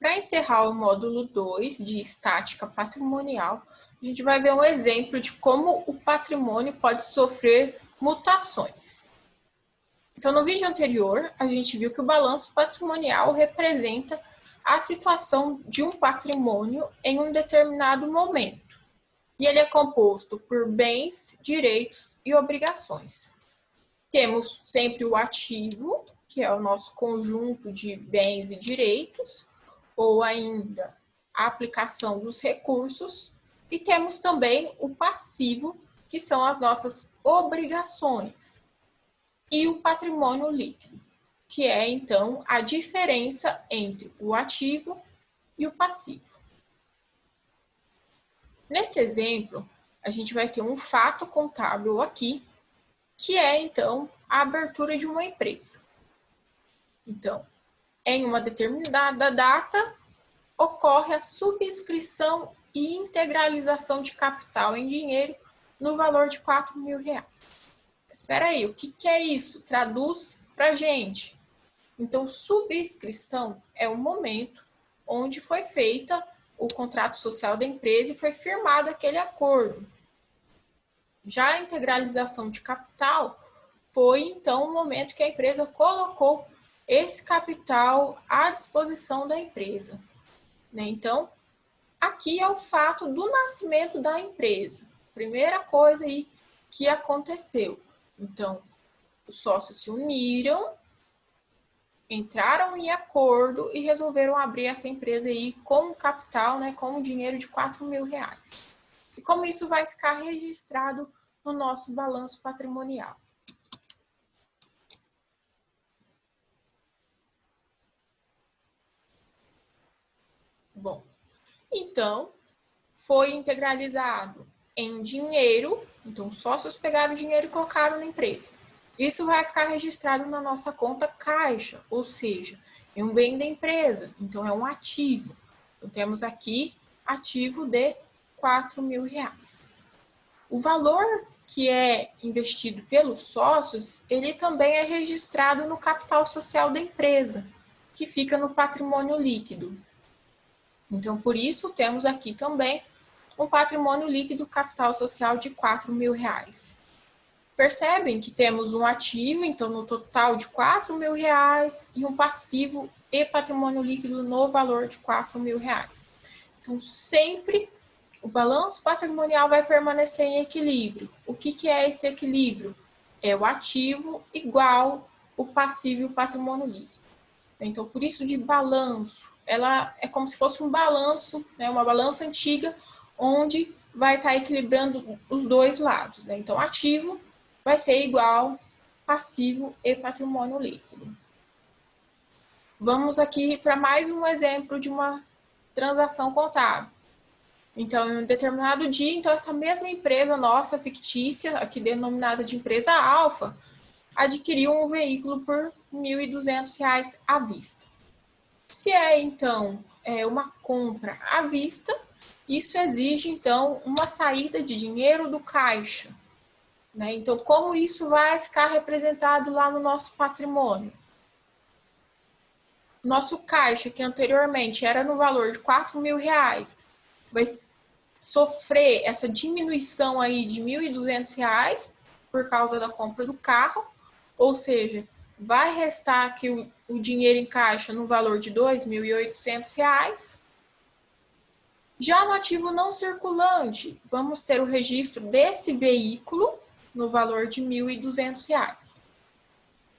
Para encerrar o módulo 2 de estática patrimonial, a gente vai ver um exemplo de como o patrimônio pode sofrer mutações. Então, no vídeo anterior, a gente viu que o balanço patrimonial representa a situação de um patrimônio em um determinado momento. E ele é composto por bens, direitos e obrigações. Temos sempre o ativo, que é o nosso conjunto de bens e direitos, ou ainda a aplicação dos recursos, e temos também o passivo, que são as nossas obrigações, e o patrimônio líquido, que é então a diferença entre o ativo e o passivo. Nesse exemplo, a gente vai ter um fato contábil aqui, que é então a abertura de uma empresa. Então, em uma determinada data, ocorre a subscrição e integralização de capital em dinheiro no valor de R$4.000. Espera aí, o que é isso? Traduz para a gente. Então, subscrição é o momento onde foi feita o contrato social da empresa e foi firmado aquele acordo. Já a integralização de capital foi, então, o momento que a empresa colocou esse capital à disposição da empresa. Então, aqui é o fato do nascimento da empresa. Primeira coisa aí que aconteceu. Então, os sócios se uniram, entraram em acordo e resolveram abrir essa empresa aí com capital, com dinheiro de R$4.000. E como isso vai ficar registrado no nosso balanço patrimonial? Bom, então, foi integralizado em dinheiro, então os sócios pegaram o dinheiro e colocaram na empresa. Isso vai ficar registrado na nossa conta caixa, ou seja, é um bem da empresa, então é um ativo. Então, temos aqui ativo de R$4.000. O valor que é investido pelos sócios, ele também é registrado no capital social da empresa, que fica no patrimônio líquido. Então, por isso, temos aqui também um patrimônio líquido capital social de R$4.000. Percebem que temos um ativo, então, no total de R$4.000 e um passivo e patrimônio líquido no valor de R$4.000. Então, sempre o balanço patrimonial vai permanecer em equilíbrio. O que é esse equilíbrio? É o ativo igual o passivo e o patrimônio líquido. Então, por isso de balanço, ela é como se fosse um balanço, uma balança antiga, onde vai estar equilibrando os dois lados. Então, ativo vai ser igual passivo e patrimônio líquido. Vamos aqui para mais um exemplo de uma transação contábil. Então, em um determinado dia, então essa mesma empresa nossa, fictícia, aqui denominada de empresa alfa, adquiriu um veículo por R$1.200 à vista. Se é, então, uma compra à vista, isso exige, então, uma saída de dinheiro do caixa. Então, como isso vai ficar representado lá no nosso patrimônio? Nosso caixa, que anteriormente era no valor de R$4.000, vai sofrer essa diminuição aí de R$1.200 por causa da compra do carro, ou seja, vai restar aqui o dinheiro em caixa no valor de R$2.800. Já no ativo não circulante, vamos ter o registro desse veículo no valor de R$1.200.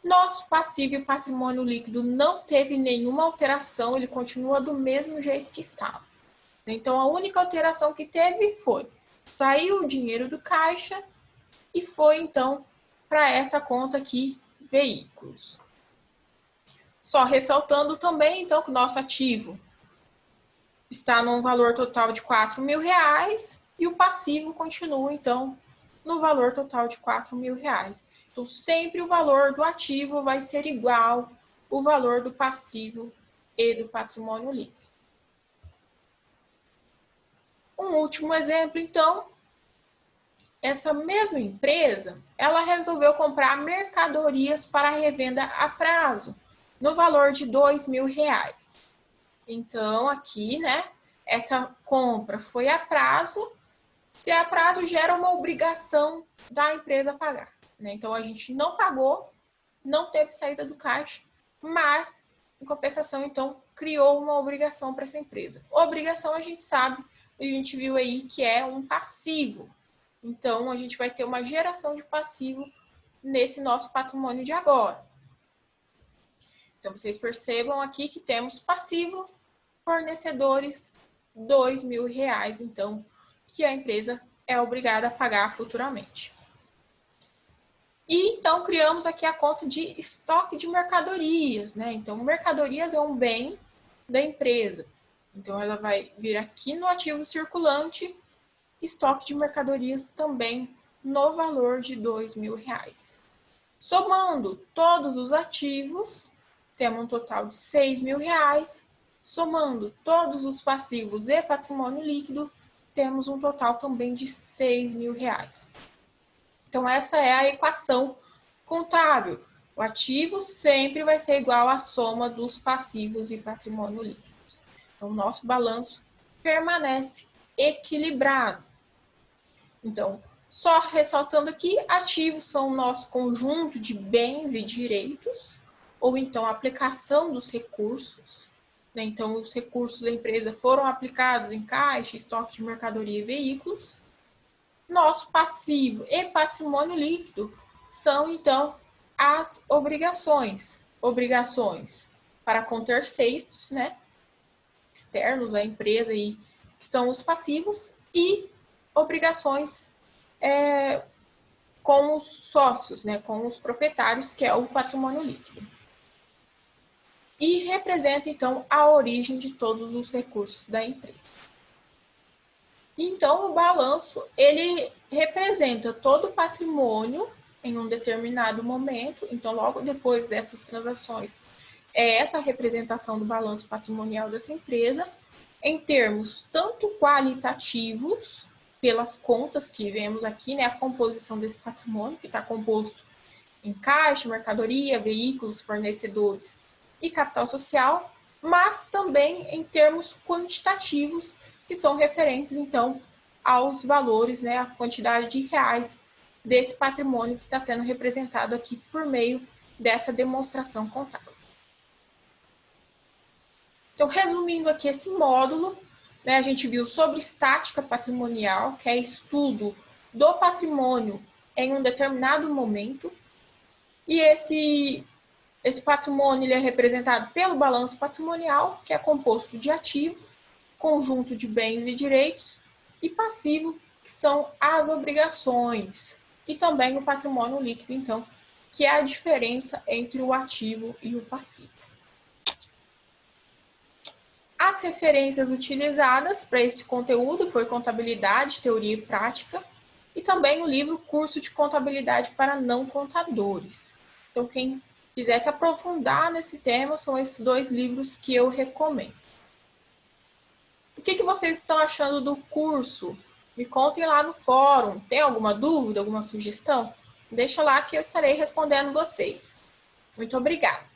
Nosso passivo e patrimônio líquido não teve nenhuma alteração, ele continua do mesmo jeito que estava. Então, a única alteração que teve foi, saiu o dinheiro do caixa e foi, então, para essa conta aqui, veículos. Só ressaltando também, então, que o nosso ativo está num valor total de R$4.000 e o passivo continua, então, no valor total de R$4.000. Então, sempre o valor do ativo vai ser igual ao valor do passivo e do patrimônio líquido. Um último exemplo, então, essa mesma empresa, ela resolveu comprar mercadorias para revenda a prazo, no valor de R$2.000. Então, aqui, né, essa compra foi a prazo. Se é a prazo, gera uma obrigação da empresa pagar, né? Então, a gente não pagou, não teve saída do caixa, mas, em compensação, então, criou uma obrigação para essa empresa. Obrigação, a gente sabe, a gente viu aí que é um passivo. Então, a gente vai ter uma geração de passivo nesse nosso patrimônio de agora. Então, vocês percebam aqui que temos passivo, fornecedores, R$ 2.000, então, que a empresa é obrigada a pagar futuramente. E, então, criamos aqui a conta de estoque de mercadorias, né? Então, mercadorias é um bem da empresa. Então, ela vai vir aqui no ativo circulante, estoque de mercadorias também no valor de R$ 2.000. Somando todos os ativos, temos um total de R$ 6.000. Somando todos os passivos e patrimônio líquido, temos um total também de R$ 6.000. Então, essa é a equação contábil. O ativo sempre vai ser igual à soma dos passivos e patrimônio líquidos. Então, o nosso balanço permanece equilibrado. Então, só ressaltando aqui, ativos são o nosso conjunto de bens e direitos, ou então a aplicação dos recursos. Né? Então, os recursos da empresa foram aplicados em caixa, estoque de mercadoria e veículos. Nosso passivo e patrimônio líquido são, então, as obrigações. Obrigações para com terceiros, né? Externos à empresa, aí, que são os passivos, e obrigações com os sócios, né? Com os proprietários, que é o patrimônio líquido. E representa, então, a origem de todos os recursos da empresa. Então, o balanço, ele representa todo o patrimônio em um determinado momento. Então, logo depois dessas transações, é essa representação do balanço patrimonial dessa empresa, em termos tanto qualitativos, pelas contas que vemos aqui, né, a composição desse patrimônio, que está composto em caixa, mercadoria, veículos, fornecedores e capital social, mas também em termos quantitativos, que são referentes, então, aos valores, né, a quantidade de reais desse patrimônio que está sendo representado aqui por meio dessa demonstração contábil. Então, resumindo aqui esse módulo, né, a gente viu sobre estática patrimonial, que é estudo do patrimônio em um determinado momento, e esse patrimônio ele é representado pelo balanço patrimonial, que é composto de ativo, conjunto de bens e direitos, e passivo, que são as obrigações, e também o patrimônio líquido, então, que é a diferença entre o ativo e o passivo. As referências utilizadas para esse conteúdo foi Contabilidade, Teoria e Prática, e também o livro Curso de Contabilidade para Não Contadores. Então, quem quiser se aprofundar nesse tema, são esses dois livros que eu recomendo. O que vocês estão achando do curso? Me contem lá no fórum. Tem alguma dúvida, alguma sugestão? Deixa lá que eu estarei respondendo vocês. Muito obrigada.